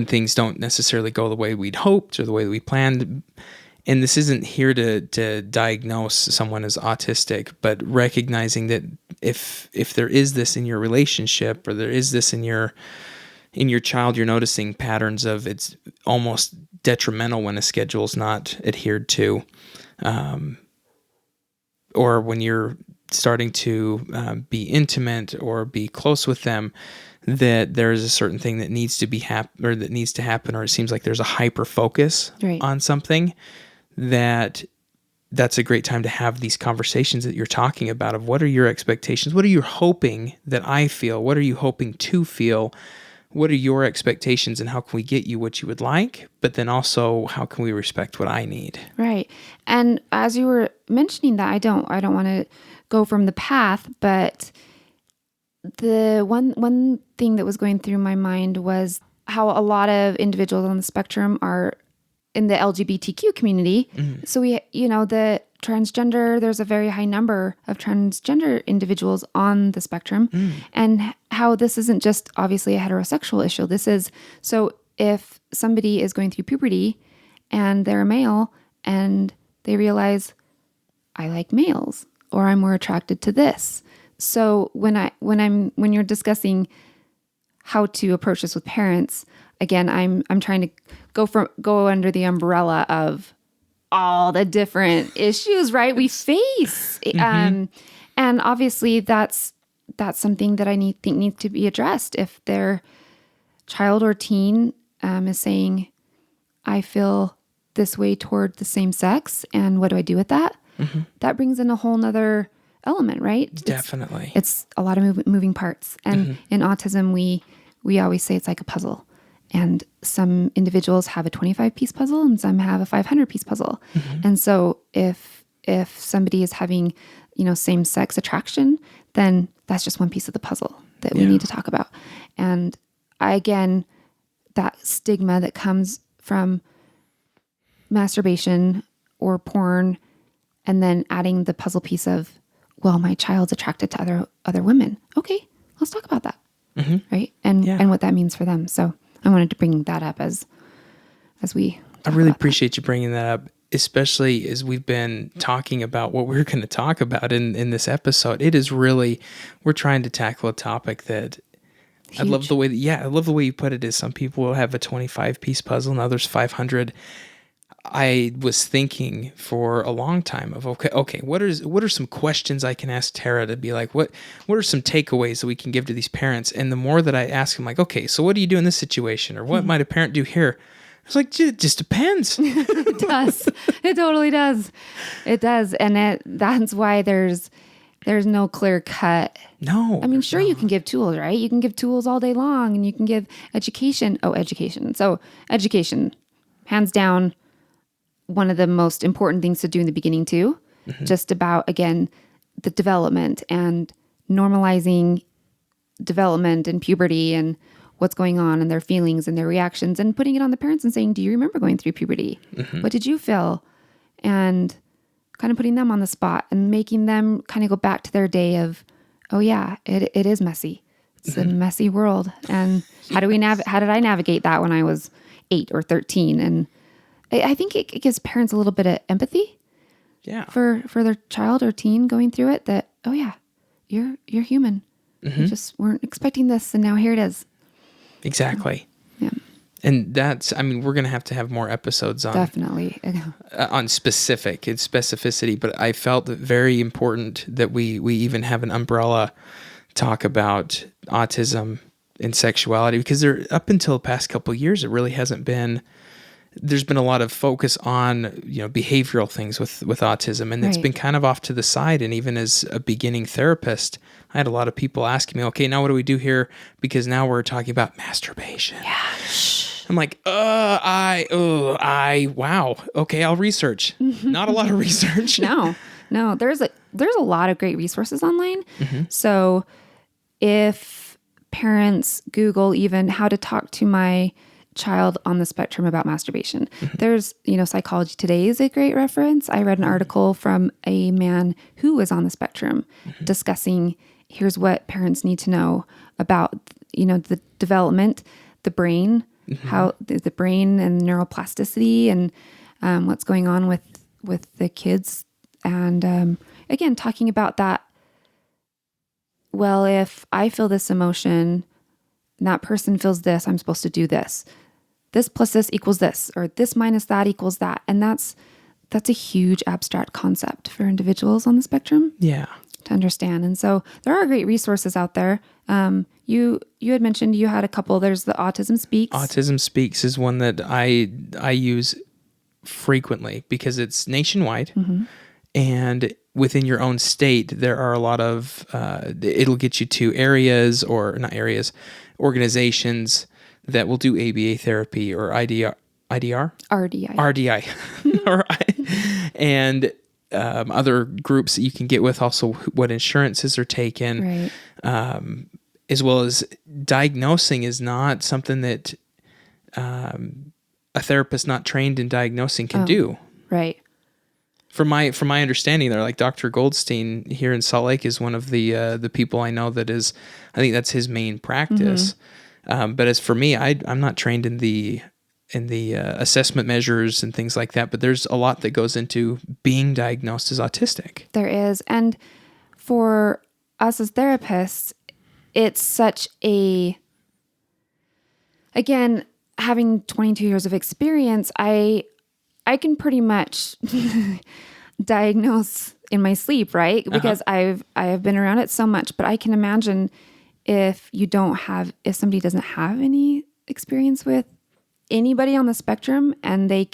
Speaker 1: things don't necessarily go the way we'd hoped or the way that we planned. And this isn't here to diagnose someone as autistic, but recognizing that if there is this in your relationship, or there is this in your child, you're noticing patterns of it's almost detrimental when a schedule is not adhered to, or when you're starting to be intimate or be close with them, that there is a certain thing that needs to be that needs to happen, or it seems like there's a hyper focus on something, that's a great time to have these conversations that you're talking about of what are your expectations? What are you hoping that I feel? What are you hoping to feel? What are your expectations, and how can we get you what you would like? But then also, how can we respect what I need?
Speaker 2: Right. And as you were mentioning that, I don't want to go from the path, but the one thing that was going through my mind was how a lot of individuals on the spectrum are in the LGBTQ community. Mm-hmm. So the transgender, there's a very high number of transgender individuals on the spectrum, and how this isn't just obviously a heterosexual issue. This is, so if somebody is going through puberty and they're a male and they realize, I like males, or I'm more attracted to this. So when you're discussing how to approach this with parents, again, I'm trying to go under the umbrella of all the different issues, right? We face, and obviously that's something that I think needs to be addressed. If their child or teen is saying, I feel this way toward the same sex, and what do I do with that? Mm-hmm. That brings in a whole nother element, right?
Speaker 1: Definitely.
Speaker 2: It's a lot of moving parts. And in autism, we always say it's like a puzzle. And some individuals have a 25-piece puzzle and some have a 500-piece puzzle. Mm-hmm. And so if somebody is having, same-sex attraction, then that's just one piece of the puzzle that we need to talk about. And again, that stigma that comes from masturbation or porn, and then adding the puzzle piece of, well, my child's attracted to other women. Okay, let's talk about that, right? And what that means for them. So I wanted to bring that up as we.
Speaker 1: I really appreciate you bringing that up, especially as we've been talking about what we're going to talk about in this episode. It is really, we're trying to tackle a topic that huge. I love the way you put it. Is some people will have a 25-piece puzzle and others 500. I was thinking for a long time of, okay, what are some questions I can ask Tara to be like, what are some takeaways that we can give to these parents? And the more that I ask them, like, okay, so what do you do in this situation? Or what might a parent do here? I was like, it just depends.
Speaker 2: It does. It totally does. It does. And that's why there's no clear cut.
Speaker 1: No.
Speaker 2: I mean, sure, you can give tools, right? You can give tools all day long, and you can give education. Oh, education. So education, hands down, one of the most important things to do in the beginning too, just about, again, the development and normalizing development and puberty and what's going on and their feelings and their reactions, and putting it on the parents and saying, do you remember going through puberty? Mm-hmm. What did you feel? And kind of putting them on the spot and making them kind of go back to their day of, oh yeah, it is messy. It's a messy world. And how did I navigate that when I was 8 or 13? And I think it gives parents a little bit of empathy, for their child or teen going through it. That, oh yeah, you're human. You just weren't expecting this, and now here it is.
Speaker 1: Exactly.
Speaker 2: Yeah.
Speaker 1: And that's, I mean, we're going to have more episodes on
Speaker 2: definitely
Speaker 1: on specificity. But I felt it very important that we even have an umbrella talk about autism and sexuality, because up until the past couple of years, it really hasn't been there's been a lot of focus on, behavioral things with autism, and it's
Speaker 2: Right.
Speaker 1: been kind of off to the side. And even as a beginning therapist, I had a lot of people asking me, okay, now what do we do here? Because now we're talking about masturbation. Yeah. I'm like, wow. Okay, I'll research. Not a lot of research.
Speaker 2: No, there's a lot of great resources online. So if parents Google even how to talk to my child on the spectrum about masturbation, there's, Psychology Today is a great reference. I read an article from a man who was on the spectrum discussing, here's what parents need to know about, the development, the brain, how the brain and neuroplasticity and what's going on with the kids. And again, talking about that, well, if I feel this emotion, and that person feels this, I'm supposed to do this. This plus this equals this, or this minus that equals that. And that's a huge abstract concept for individuals on the spectrum.
Speaker 1: Yeah.
Speaker 2: To understand. And so there are great resources out there. You had mentioned you had a couple. There's the Autism Speaks.
Speaker 1: Autism Speaks is one that I use frequently because it's nationwide, and within your own state, there are a lot of, it'll get you to organizations that will do ABA therapy or IDR? RDI. And other groups that you can get with, also what insurances are taken,
Speaker 2: Right.
Speaker 1: as well as diagnosing is not something that a therapist not trained in diagnosing can do.
Speaker 2: Right.
Speaker 1: From my understanding, they're like Dr. Goldstein here in Salt Lake is one of the people I know that is, I think that's his main practice. But as for me, I'm not trained in the assessment measures and things like that. But there's a lot that goes into being diagnosed as autistic.
Speaker 2: There is. And for us as therapists, it's such again, having 22 years of experience, I can pretty much diagnose in my sleep, right? Because I have been around it so much, but I can imagine if somebody doesn't have any experience with anybody on the spectrum and they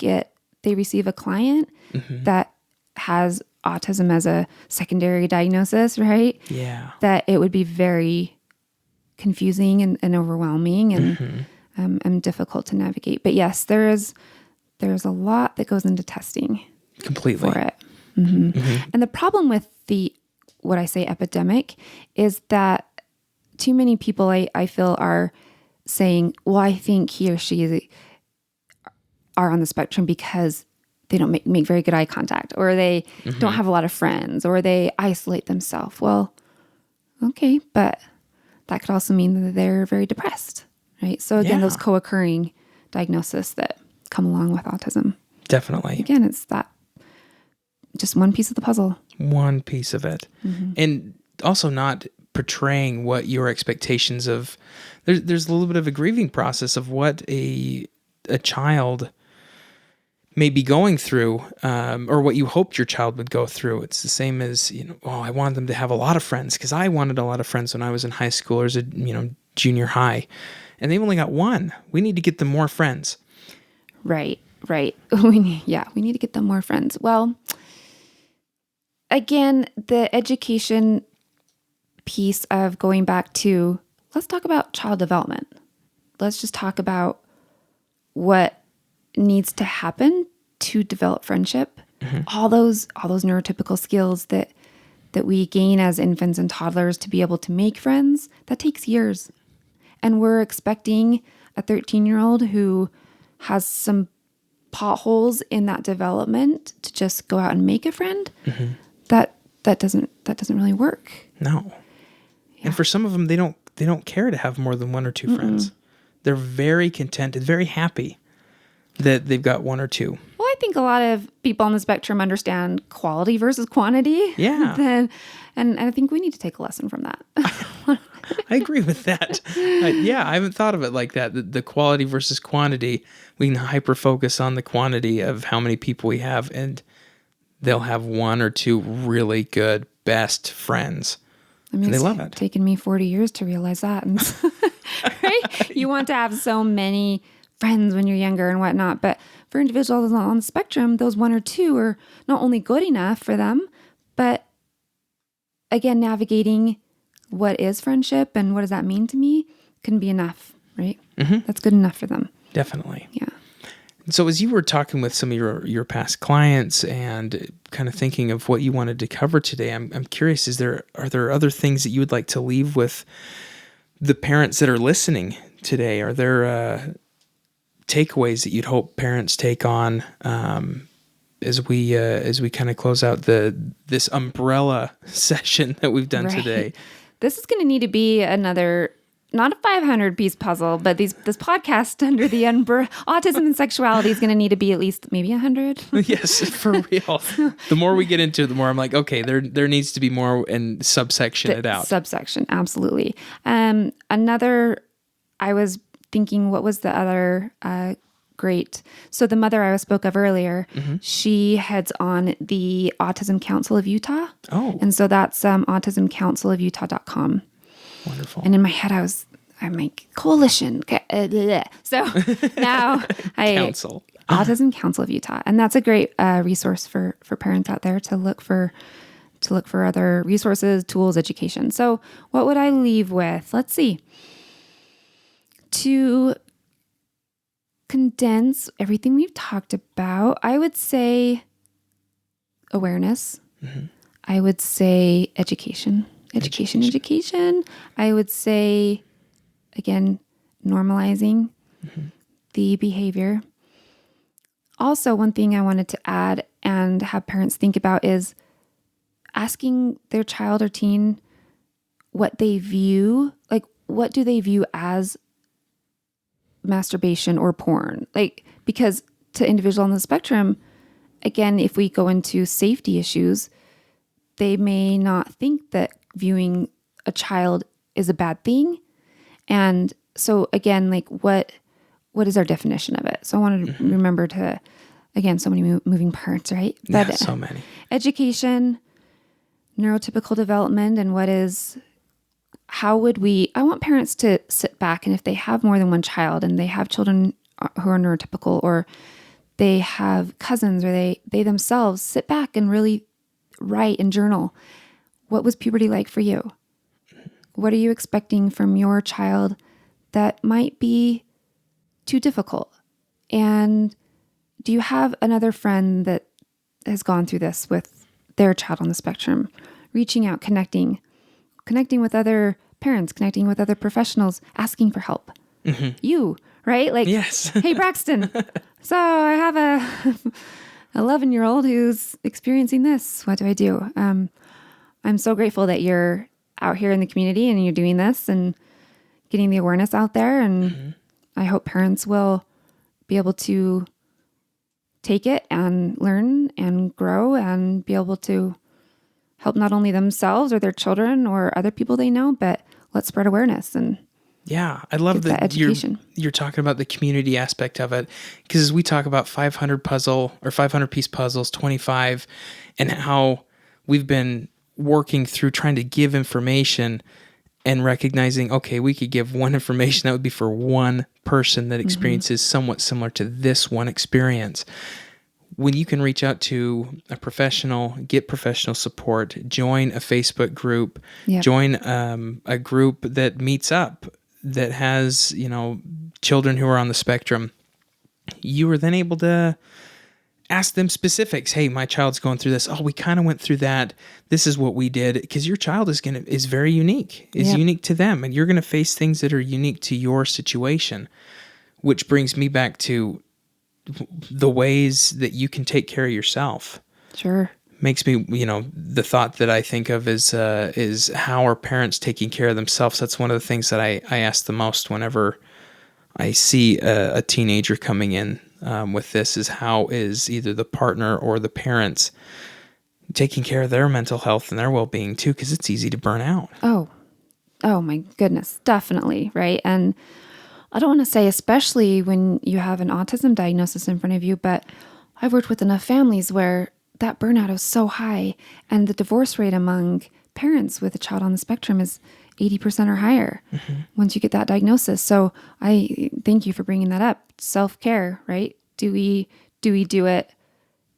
Speaker 2: receive a client that has autism as a secondary diagnosis, right? Yeah. That it would be very confusing and overwhelming and difficult to navigate. But yes, there's a lot that goes into testing
Speaker 1: completely
Speaker 2: for it. And the problem with what I say epidemic is that too many people I feel are saying, well, I think he or she are on the spectrum because they don't make very good eye contact, or they don't have a lot of friends, or they isolate themselves. Well, okay, but that could also mean that they're very depressed, right? So again, those co-occurring diagnoses that come along with autism.
Speaker 1: Definitely.
Speaker 2: Again, it's that just one piece of the puzzle.
Speaker 1: One piece of it. And also not portraying what your expectations of, there's a little bit of a grieving process of what a child may be going through, or what you hoped your child would go through. It's the same as, I wanted them to have a lot of friends because I wanted a lot of friends when I was in high school or as a, junior high, and they've only got one. We need to get them more friends.
Speaker 2: Right. We need to get them more friends. Well, again, the education piece of going back to, let's talk about child development. Let's just talk about what needs to happen to develop friendship. All those neurotypical skills that we gain as infants and toddlers to be able to make friends, that takes years. And we're expecting a 13-year-old who has some potholes in that development to just go out and make a friend. That doesn't really work. No. Yeah. And
Speaker 1: for some of them, they don't care to have more than one or two friends. They're very content and very happy that they've got one or two.
Speaker 2: Well, I think a lot of people on the spectrum understand quality versus quantity.
Speaker 1: Yeah.
Speaker 2: And I think we need to take a lesson from that.
Speaker 1: I agree with that. I haven't thought of it like that. The quality versus quantity. We can hyper-focus on the quantity of how many people we have, and they'll have one or two really good, best friends.
Speaker 2: I mean,
Speaker 1: and they love it.
Speaker 2: It's taken me 40 years to realize that. And right? You want to have so many friends when you're younger and whatnot. But for individuals on the spectrum, those 1 or 2 are not only good enough for them, but again, navigating what is friendship and what does that mean to me can be enough, right? That's good enough for them.
Speaker 1: Definitely.
Speaker 2: Yeah.
Speaker 1: So as you were talking with some of your past clients and kind of thinking of what you wanted to cover today, I'm curious, are there other things that you would like to leave with the parents that are listening today? Are there takeaways that you'd hope parents take on as we kind of close out this umbrella session that we've done today?
Speaker 2: This is going to need to be another, not a 500-piece puzzle, but this podcast under the Autism and Sexuality is going to need to be at least maybe 100.
Speaker 1: Yes, for real. The more we get into it, the more I'm like, okay, there needs to be more and subsection it out.
Speaker 2: Subsection, absolutely. Another, I was thinking, what was the other great? So the mother I spoke of earlier, she heads on the Autism Council of Utah.
Speaker 1: Oh.
Speaker 2: And so that's autismcouncilofutah.com.
Speaker 1: Wonderful.
Speaker 2: And in my head, I'm like, coalition. So now
Speaker 1: Council.
Speaker 2: Autism Council of Utah. And that's a great resource for parents out there to look for other resources, tools, education. So what would I leave with? Let's see. To condense everything we've talked about, I would say awareness. I would say education. I would say, again, normalizing the behavior. Also, one thing I wanted to add and have parents think about is asking their child or teen what they view, like what do they view as masturbation or porn? Like, because to individuals on the spectrum, again, if we go into safety issues, they may not think that viewing a child is a bad thing. And so again, like what is our definition of it? So I wanted to remember to, again, so many moving parts, right?
Speaker 1: But yeah, so many.
Speaker 2: Education, neurotypical development, and I want parents to sit back, and if they have more than one child and they have children who are neurotypical, or they have cousins, or they themselves sit back and really write and journal. What was puberty like for you? What are you expecting from your child that might be too difficult? And do you have another friend that has gone through this with their child on the spectrum? Reaching out, connecting with other parents, connecting with other professionals, asking for help. You, right? Like,
Speaker 1: yes.
Speaker 2: Hey, Braxton. So I have a 11-year-old who's experiencing this. What do I do? I'm so grateful that you're out here in the community and you're doing this and getting the awareness out there. And I hope parents will be able to take it and learn and grow and be able to help not only themselves or their children or other people they know, but let's spread awareness. And
Speaker 1: yeah, I love that
Speaker 2: education.
Speaker 1: You're talking about the community aspect of it, because as we talk about 500-piece puzzles, 25, and how we've been working through trying to give information and recognizing, okay, we could give one information that would be for one person that experiences somewhat similar to this one experience. When you can reach out to a professional, get professional support, join a Facebook group, join a group that meets up, that has, children who are on the spectrum, you are then able to ask them specifics. Hey, my child's going through this. Oh, we kind of went through that. This is what we did. Because your child is very unique. It's unique to them. And you're going to face things that are unique to your situation, which brings me back to the ways that you can take care of yourself.
Speaker 2: Sure.
Speaker 1: Makes me, the thought that I think of is how are parents taking care of themselves? That's one of the things that I ask the most whenever I see a teenager coming in with this, is how is either the partner or the parents taking care of their mental health and their well-being too, because it's easy to burn out.
Speaker 2: Oh my goodness, definitely, right? And I don't want to say especially when you have an autism diagnosis in front of you, but I've worked with enough families where that burnout is so high, and the divorce rate among parents with a child on the spectrum is 80% or higher once you get that diagnosis. So I thank you for bringing that up. Self-care, right? Do we do we do it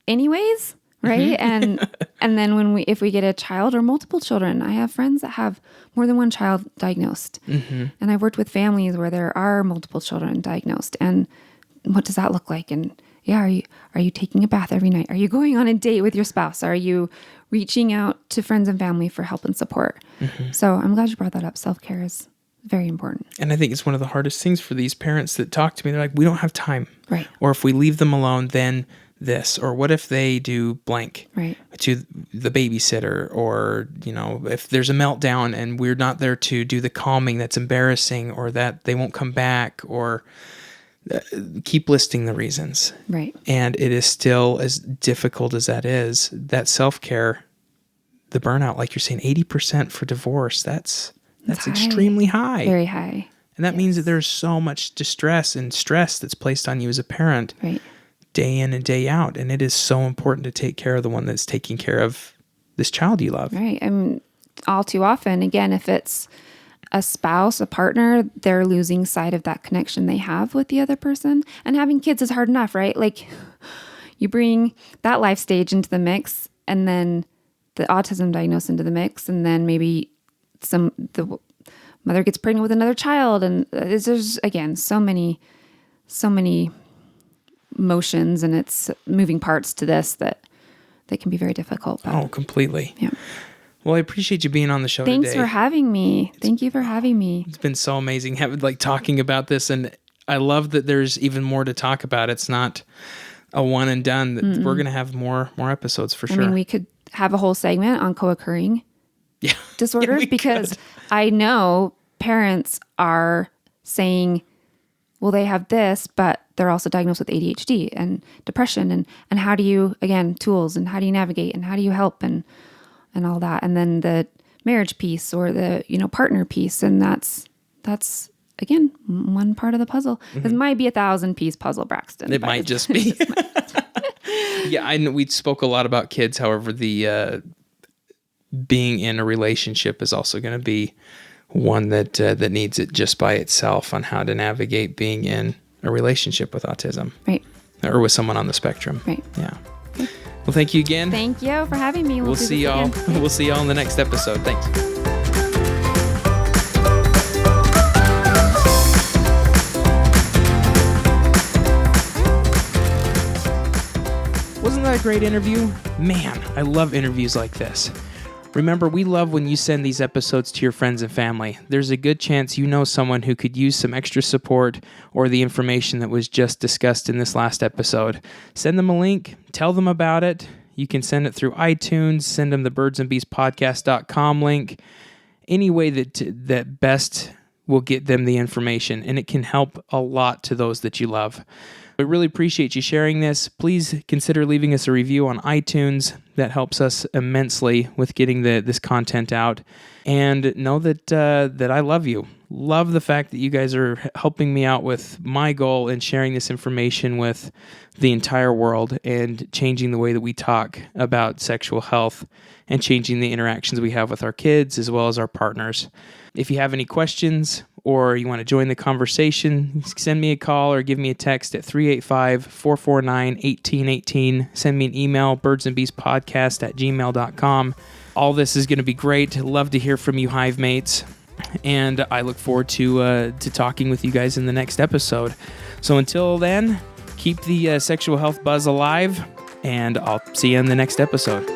Speaker 2: anyways? Right. And then if we get a child or multiple children, I have friends that have more than one child diagnosed. And I've worked with families where there are multiple children diagnosed. And what does that look like? And are you taking a bath every night? Are you going on a date with your spouse? Are you reaching out to friends and family for help and support? So I'm glad you brought that up. Self-care is very important.
Speaker 1: And I think it's one of the hardest things for these parents that talk to me. They're like, we don't have time.
Speaker 2: Right.
Speaker 1: Or if we leave them alone, then this. Or what if they do blank
Speaker 2: Right.
Speaker 1: to the babysitter? Or, if there's a meltdown and we're not there to do the calming that's embarrassing, or that they won't come back, or keep listing the reasons.
Speaker 2: Right.
Speaker 1: And it is still, as difficult as that is, that self-care, the burnout, like you're saying, 80% for divorce, that's
Speaker 2: high.
Speaker 1: extremely high.
Speaker 2: Very high.
Speaker 1: And that means that there's so much distress and stress that's placed on you as a parent,
Speaker 2: Right.
Speaker 1: day in and day out. And it is so important to take care of the one that's taking care of this child you love.
Speaker 2: Right. All too often, again, if it's a spouse, a partner, they're losing sight of that connection they have with the other person. And having kids is hard enough, right? Like, you bring that life stage into the mix, and then the autism diagnosis into the mix, and then maybe the mother gets pregnant with another child, and there's again so many emotions, and it's moving parts to this that can be very difficult. But,
Speaker 1: Oh, completely.
Speaker 2: yeah.
Speaker 1: Well, I appreciate you being on the show
Speaker 2: Thanks
Speaker 1: today.
Speaker 2: for having me. Thank you for having me.
Speaker 1: It's been so amazing talking about this, and I love that there's even more to talk about. It's not a one and done. That we're going to have more episodes for sure.
Speaker 2: I mean, we could have a whole segment on co-occurring disorders,
Speaker 1: we
Speaker 2: because
Speaker 1: could.
Speaker 2: I know parents are saying, well, they have this, but they're also diagnosed with ADHD and depression, and how do you, again, tools, and how do you navigate, and how do you help, and all that. And then the marriage piece, or the, partner piece. And that's again, one part of the puzzle. This might be a 1,000-piece puzzle, Braxton.
Speaker 1: It might just be. Yeah, I know we spoke a lot about kids. However, the being in a relationship is also going to be one that needs it just by itself, on how to navigate being in a relationship with autism.
Speaker 2: Right.
Speaker 1: Or with someone on the spectrum.
Speaker 2: Right.
Speaker 1: Yeah. Well, thank you again.
Speaker 2: Thank you for having me.
Speaker 1: We'll see y'all. We'll see y'all in the next episode. Thanks. Wasn't that a great interview? Man, I love interviews like this. Remember, we love when you send these episodes to your friends and family. There's a good chance you know someone who could use some extra support or the information that was just discussed in this last episode. Send them a link. Tell them about it. You can send it through iTunes. Send them the birdsandbeastpodcast.com link. Any way that best will get them the information, and it can help a lot to those that you love. We really appreciate you sharing this. Please consider leaving us a review on iTunes. That helps us immensely with getting this content out. And know that I love you. Love the fact that you guys are helping me out with my goal in sharing this information with the entire world, and changing the way that we talk about sexual health, and changing the interactions we have with our kids as well as our partners. If you have any questions, or you want to join the conversation, send me a call or give me a text at 385-449-1818. Send me an email, birdsandbeastpodcast@gmail.com. All this is going to be great. Love to hear from you, Hive mates. And I look forward to talking with you guys in the next episode. So until then, keep the sexual health buzz alive, and I'll see you in the next episode.